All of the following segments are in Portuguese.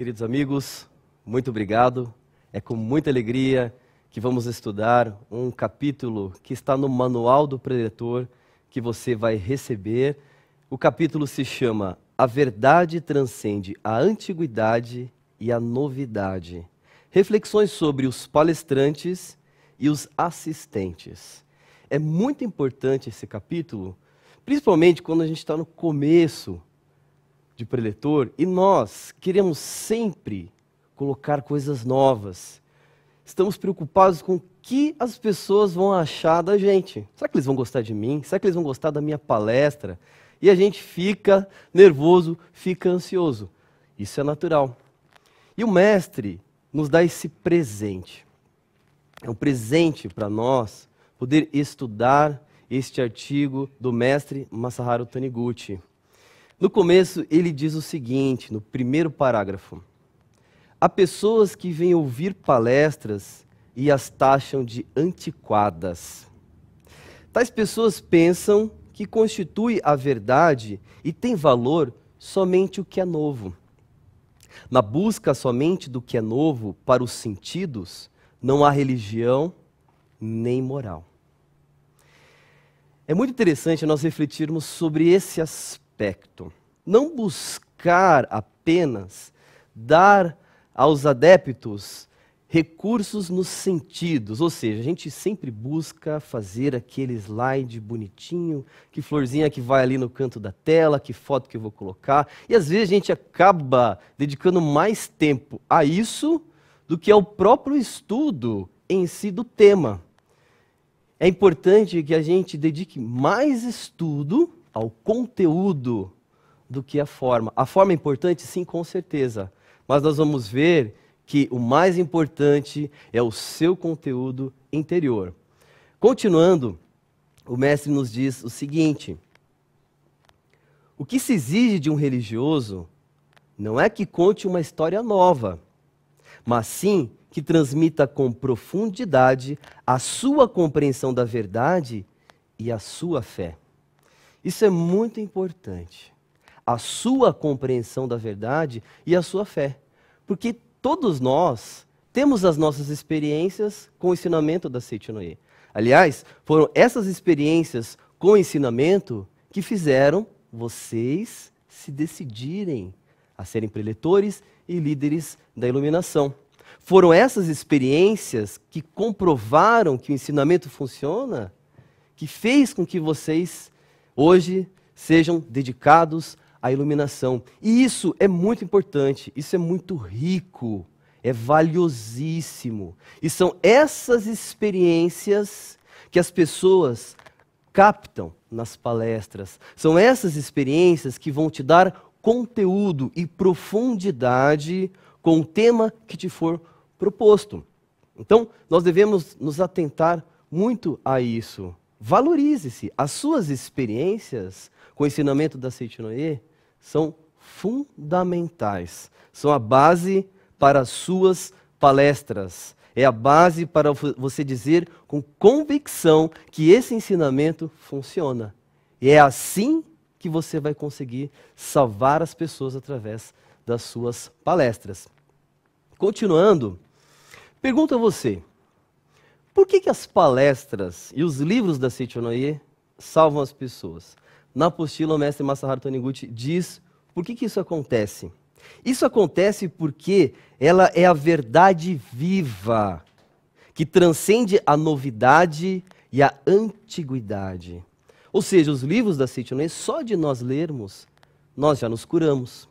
Queridos amigos, muito obrigado. É com muita alegria que vamos estudar um capítulo que está no Manual do Preletor que você vai receber. O capítulo se chama A Verdade Transcende a Antiguidade e a Novidade. Reflexões sobre os palestrantes e os assistentes. É muito importante esse capítulo, principalmente quando a gente está no começo de preletor e nós queremos sempre colocar coisas novas. Estamos preocupados com o que as pessoas vão achar da gente. Será que eles vão gostar de mim? Será que eles vão gostar da minha palestra? E a gente fica nervoso, fica ansioso. Isso é natural. E o mestre nos dá esse presente. É um presente para nós poder estudar este artigo do mestre Masaharu Taniguchi. No começo, ele diz o seguinte, no primeiro parágrafo: há pessoas que vêm ouvir palestras e as taxam de antiquadas. Tais pessoas pensam que constitui a verdade e tem valor somente o que é novo. Na busca somente do que é novo para os sentidos, não há religião nem moral. É muito interessante nós refletirmos sobre esse aspecto. Não buscar apenas dar aos adeptos recursos nos sentidos, ou seja, a gente sempre busca fazer aquele slide bonitinho, que florzinha que vai ali no canto da tela, que foto que eu vou colocar, e às vezes a gente acaba dedicando mais tempo a isso do que ao próprio estudo em si do tema. É importante que a gente dedique mais estudo ao conteúdo do que à forma. A forma é importante? Sim, com certeza. Mas nós vamos ver que o mais importante é o seu conteúdo interior. Continuando, o mestre nos diz o seguinte: o que se exige de um religioso não é que conte uma história nova, mas sim que transmita com profundidade a sua compreensão da verdade e a sua fé. Isso é muito importante, a sua compreensão da verdade e a sua fé. Porque todos nós temos as nossas experiências com o ensinamento da Seicho-no-e. Aliás, foram essas experiências com o ensinamento que fizeram vocês se decidirem a serem preletores e líderes da iluminação. Foram essas experiências que comprovaram que o ensinamento funciona, que fez com que vocês hoje sejam dedicados à iluminação. E isso é muito importante, isso é muito rico, é valiosíssimo. E são essas experiências que as pessoas captam nas palestras. São essas experiências que vão te dar conteúdo e profundidade com o tema que te for proposto. Então, nós devemos nos atentar muito a isso. Valorize-se. As suas experiências com o ensinamento da Seicho-no-e são fundamentais. São a base para as suas palestras. É a base para você dizer com convicção que esse ensinamento funciona. E é assim que você vai conseguir salvar as pessoas através das suas palestras. Continuando, pergunto a você: por que as palestras e os livros da Seicho-no-e salvam as pessoas? Na apostila, o mestre Masaharu Taniguchi diz por que isso acontece. Isso acontece porque ela é a verdade viva, que transcende a novidade e a antiguidade. Ou seja, os livros da Seicho-no-e, só de nós lermos, nós já nos curamos.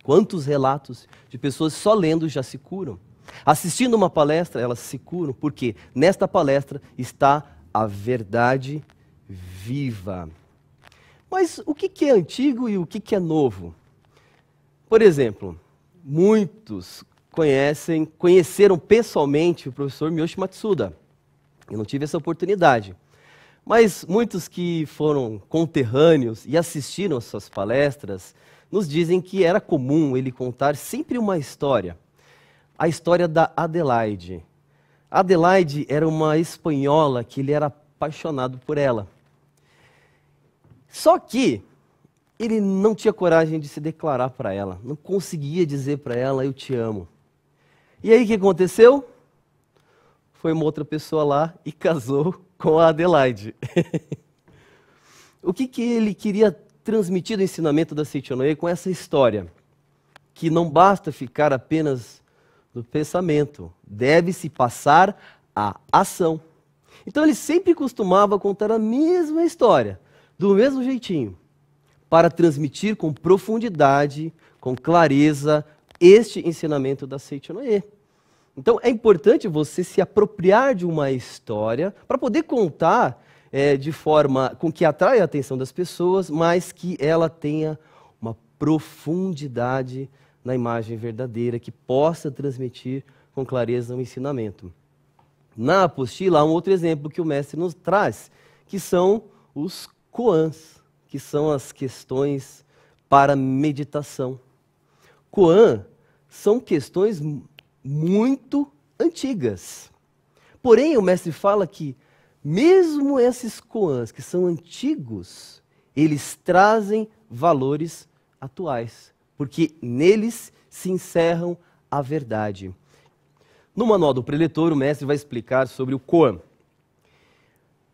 Quantos relatos de pessoas só lendo já se curam? Assistindo uma palestra, elas se curam, porque nesta palestra está a verdade viva. Mas o que é antigo e o que é novo? Por exemplo, muitos conheceram pessoalmente o professor Miyoshi Matsuda. Eu não tive essa oportunidade. Mas muitos que foram conterrâneos e assistiram às suas palestras nos dizem que era comum ele contar sempre uma história. A história da Adelaide. Adelaide era uma espanhola que ele era apaixonado por ela. Só que ele não tinha coragem de se declarar para ela, não conseguia dizer para ela, eu te amo. E aí o que aconteceu? Foi uma outra pessoa lá e casou com a Adelaide. O que ele queria transmitir do ensinamento da Seichonoye com essa história? Que não basta ficar apenas no pensamento, deve-se passar à ação. Então ele sempre costumava contar a mesma história, do mesmo jeitinho, para transmitir com profundidade, com clareza, este ensinamento da Seichonoye. Então é importante você se apropriar de uma história para poder contar de forma com que atraia a atenção das pessoas, mas que ela tenha uma profundidade na imagem verdadeira, que possa transmitir com clareza o ensinamento. Na apostila há um outro exemplo que o mestre nos traz, que são os koans, que são as questões para meditação. Koan são questões muito antigas. Porém, o mestre fala que mesmo esses koans que são antigos, eles trazem valores atuais, porque neles se encerram a verdade. No Manual do Preletor, o mestre vai explicar sobre o koan.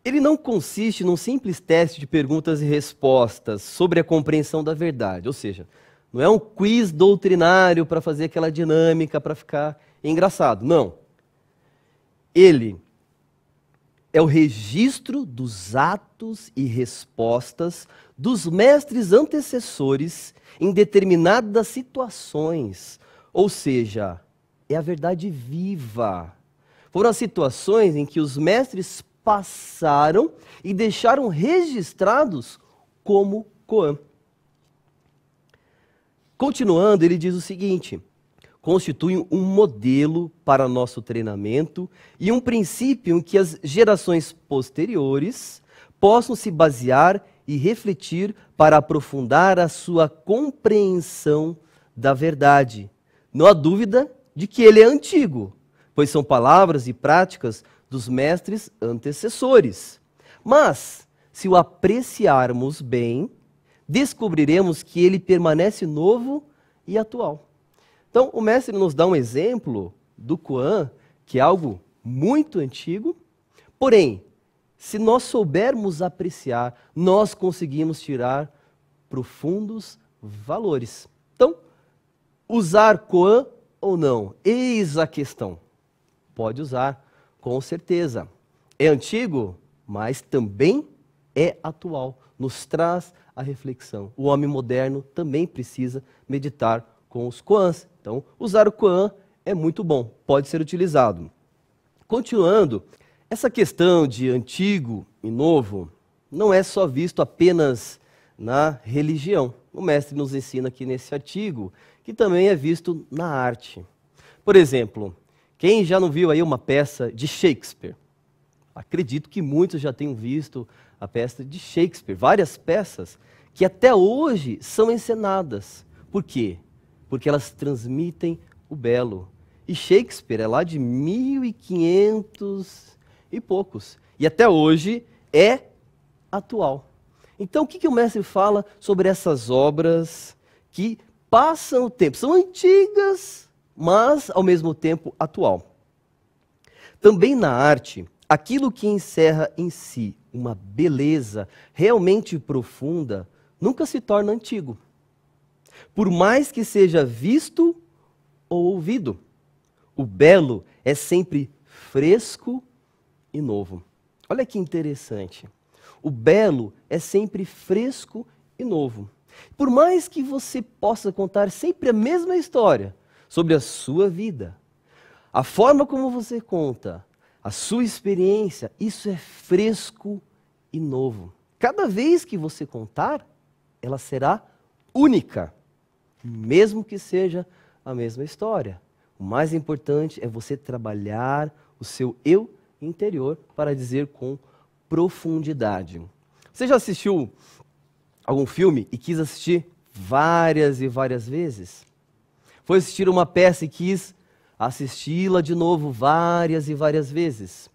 Ele não consiste num simples teste de perguntas e respostas sobre a compreensão da verdade, ou seja, não é um quiz doutrinário para fazer aquela dinâmica para ficar engraçado, não. Ele é o registro dos atos e respostas dos mestres antecessores em determinadas situações, ou seja, é a verdade viva. Foram as situações em que os mestres passaram e deixaram registrados como koan. Continuando, ele diz o seguinte: constituem um modelo para nosso treinamento e um princípio em que as gerações posteriores possam se basear e refletir para aprofundar a sua compreensão da verdade. Não há dúvida de que ele é antigo, pois são palavras e práticas dos mestres antecessores. Mas, se o apreciarmos bem, descobriremos que ele permanece novo e atual. Então, o mestre nos dá um exemplo do koan, que é algo muito antigo, porém, se nós soubermos apreciar, nós conseguimos tirar profundos valores. Então, usar koan ou não? Eis a questão. Pode usar, com certeza. É antigo, mas também é atual. Nos traz a reflexão. O homem moderno também precisa meditar com os koans. Então, usar o koan é muito bom, pode ser utilizado. Continuando, essa questão de antigo e novo não é só visto apenas na religião. O mestre nos ensina aqui nesse artigo que também é visto na arte. Por exemplo, quem já não viu aí uma peça de Shakespeare? Acredito que muitos já tenham visto a peça de Shakespeare, várias peças que até hoje são encenadas. Por quê? Porque elas transmitem o belo. E Shakespeare é lá de 1500 e poucos. E até hoje é atual. Então, o que o mestre fala sobre essas obras que passam o tempo? São antigas, mas ao mesmo tempo atual. Também na arte, aquilo que encerra em si uma beleza realmente profunda nunca se torna antigo, por mais que seja visto ou ouvido. O belo é sempre fresco e novo. Olha que interessante. O belo é sempre fresco e novo. Por mais que você possa contar sempre a mesma história sobre a sua vida, a forma como você conta, a sua experiência, isso é fresco e novo. Cada vez que você contar, ela será única, mesmo que seja a mesma história. O mais importante é você trabalhar o seu eu interior para dizer com profundidade. Você já assistiu algum filme e quis assistir várias e várias vezes? Foi assistir uma peça e quis assisti-la de novo várias e várias vezes?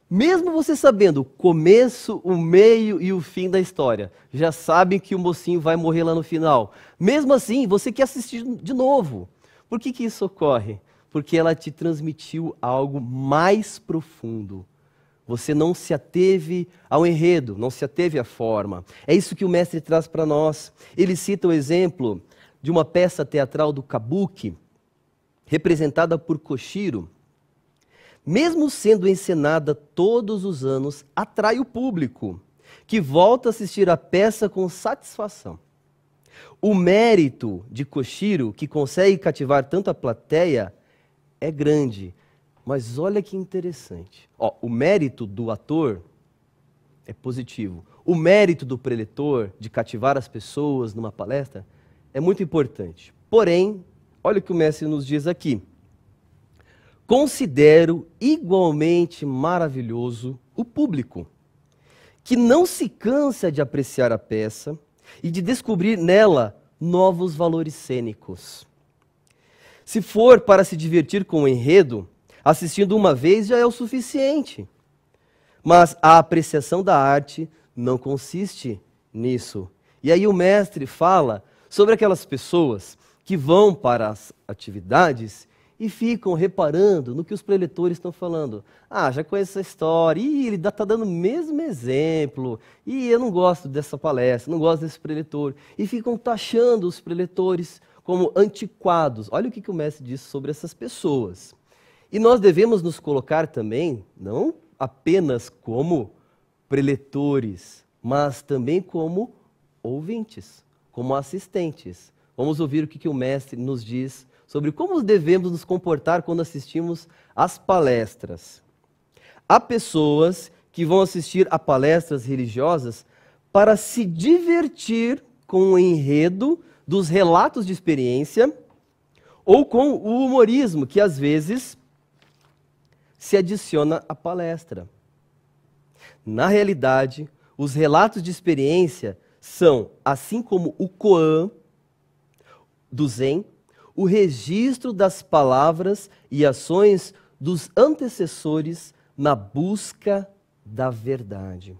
Mesmo você sabendo o começo, o meio e o fim da história, já sabem que o mocinho vai morrer lá no final. Mesmo assim, você quer assistir de novo. Por que que isso ocorre? Porque ela te transmitiu algo mais profundo. Você não se ateve ao enredo, não se ateve à forma. É isso que o mestre traz para nós. Ele cita o exemplo de uma peça teatral do Kabuki, representada por Koshiro. Mesmo sendo encenada todos os anos, atrai o público, que volta a assistir a peça com satisfação. O mérito de Koshiro, que consegue cativar tanto a plateia, é grande. Mas olha que interessante. O mérito do ator é positivo. O mérito do preletor de cativar as pessoas numa palestra é muito importante. Porém, olha o que o mestre nos diz aqui. Considero igualmente maravilhoso o público, que não se cansa de apreciar a peça e de descobrir nela novos valores cênicos. Se for para se divertir com o enredo, assistindo uma vez já é o suficiente. Mas a apreciação da arte não consiste nisso. E aí o mestre fala sobre aquelas pessoas que vão para as atividades e ficam reparando no que os preletores estão falando. Já conheço essa história, ele está dando o mesmo exemplo, e eu não gosto dessa palestra, não gosto desse preletor. E ficam taxando os preletores como antiquados. Olha o que o mestre diz sobre essas pessoas. E nós devemos nos colocar também, não apenas como preletores, mas também como ouvintes, como assistentes. Vamos ouvir o que o mestre nos diz sobre como devemos nos comportar quando assistimos às palestras. Há pessoas que vão assistir a palestras religiosas para se divertir com o enredo dos relatos de experiência ou com o humorismo que às vezes se adiciona à palestra. Na realidade, os relatos de experiência são, assim como o koan do Zen, o registro das palavras e ações dos antecessores na busca da verdade.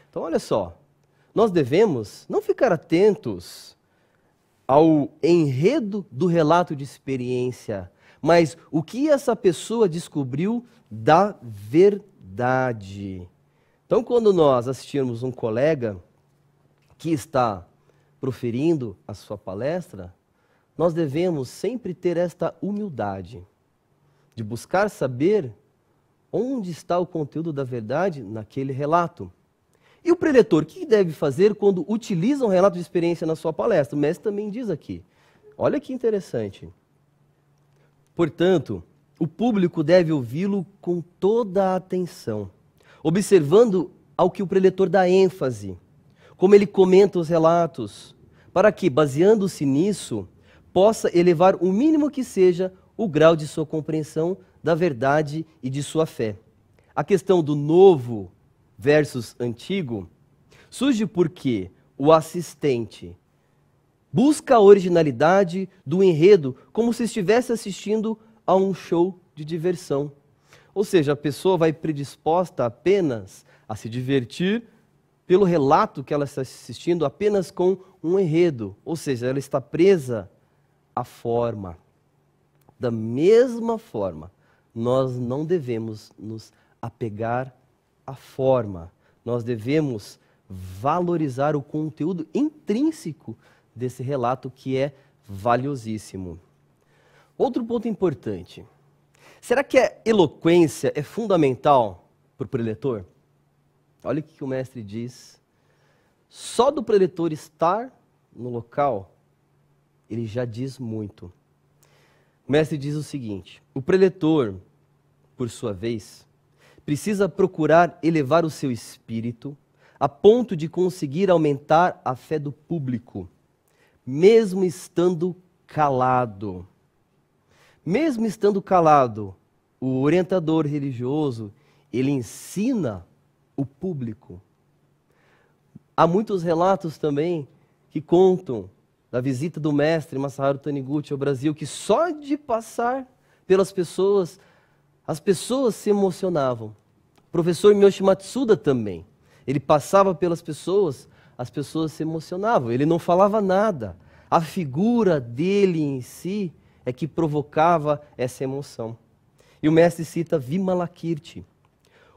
Então, olha só, nós devemos não ficar atentos ao enredo do relato de experiência, mas o que essa pessoa descobriu da verdade. Então, quando nós assistirmos um colega que está proferindo a sua palestra, nós devemos sempre ter esta humildade de buscar saber onde está o conteúdo da verdade naquele relato. E o preletor, o que deve fazer quando utiliza um relato de experiência na sua palestra? O mestre também diz aqui. Olha que interessante. Portanto, o público deve ouvi-lo com toda a atenção, observando ao que o preletor dá ênfase, como ele comenta os relatos, para que, baseando-se nisso, possa elevar o mínimo que seja o grau de sua compreensão da verdade e de sua fé. A questão do novo versus antigo surge porque o assistente busca a originalidade do enredo como se estivesse assistindo a um show de diversão. Ou seja, a pessoa vai predisposta apenas a se divertir pelo relato que ela está assistindo, apenas com um enredo. Ou seja, ela está presa à forma. Da mesma forma, nós não devemos nos apegar à forma. Nós devemos valorizar o conteúdo intrínseco desse relato que é valiosíssimo. Outro ponto importante. Será que a eloquência é fundamental para o preletor? Olha o que o mestre diz. Só do preletor estar no local, ele já diz muito. O mestre diz o seguinte: o preletor, por sua vez, precisa procurar elevar o seu espírito a ponto de conseguir aumentar a fé do público, mesmo estando calado. Mesmo estando calado, o orientador religioso, ele ensina o público. Há muitos relatos também que contam da visita do mestre Masaharu Taniguchi ao Brasil, que só de passar pelas pessoas, as pessoas se emocionavam. professor Miyoshi Matsuda também. Ele passava pelas pessoas, as pessoas se emocionavam, ele não falava nada. A figura dele em si é que provocava essa emoção. E o mestre cita Vimalakirti.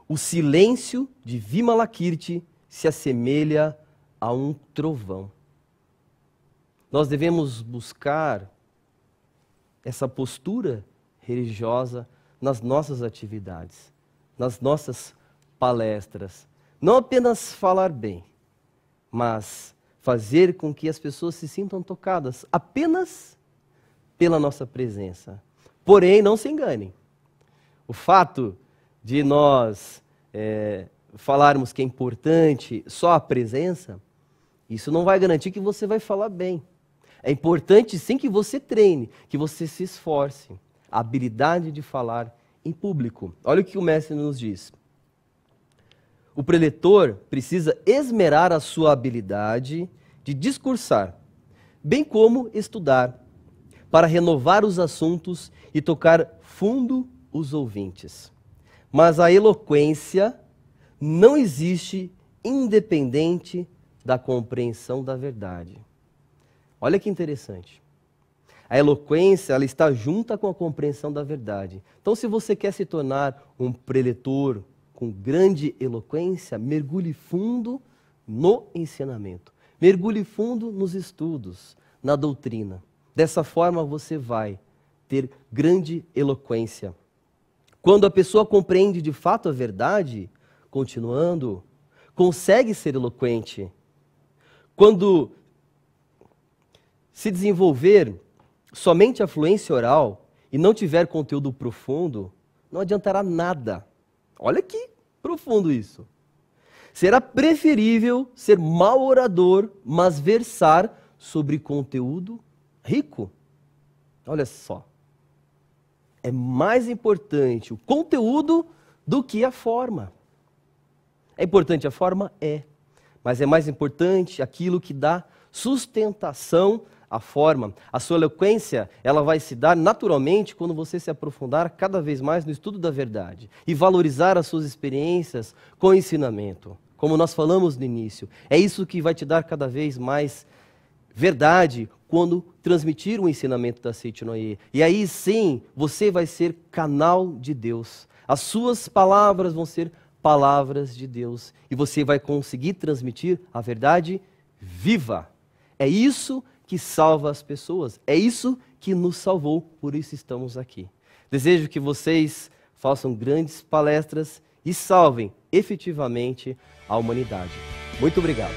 O silêncio de Vimalakirti se assemelha a um trovão. Nós devemos buscar essa postura religiosa nas nossas atividades, nas nossas palestras. Não apenas falar bem, mas fazer com que as pessoas se sintam tocadas apenas pela nossa presença. Porém, não se enganem. O fato de nós falarmos que é importante só a presença, isso não vai garantir que você vai falar bem. É importante sim que você treine, que você se esforce. A habilidade de falar em público. Olha o que o mestre nos diz. O preletor precisa esmerar a sua habilidade de discursar, bem como estudar, para renovar os assuntos e tocar fundo os ouvintes. Mas a eloquência não existe independente da compreensão da verdade. Olha que interessante. A eloquência, ela está junta com a compreensão da verdade. Então, se você quer se tornar um preletor com grande eloquência, mergulhe fundo no ensinamento. Mergulhe fundo nos estudos, na doutrina. Dessa forma, você vai ter grande eloquência. Quando a pessoa compreende de fato a verdade, continuando, consegue ser eloquente. Quando se desenvolver somente a fluência oral e não tiver conteúdo profundo, não adiantará nada. Olha que profundo isso. Será preferível ser mau orador, mas versar sobre conteúdo rico. Olha só. É mais importante o conteúdo do que a forma. É importante a forma? É. Mas é mais importante aquilo que dá sustentação à forma. A sua eloquência, ela vai se dar naturalmente quando você se aprofundar cada vez mais no estudo da verdade e valorizar as suas experiências com o ensinamento. Como nós falamos no início, é isso que vai te dar cada vez mais verdade quando transmitir o ensinamento da Seiichi no Ie. E aí sim, você vai ser canal de Deus. As suas palavras vão ser palavras de Deus. E você vai conseguir transmitir a verdade viva. É isso que salva as pessoas. É isso que nos salvou, por isso estamos aqui. Desejo que vocês façam grandes palestras e salvem efetivamente a humanidade. Muito obrigado.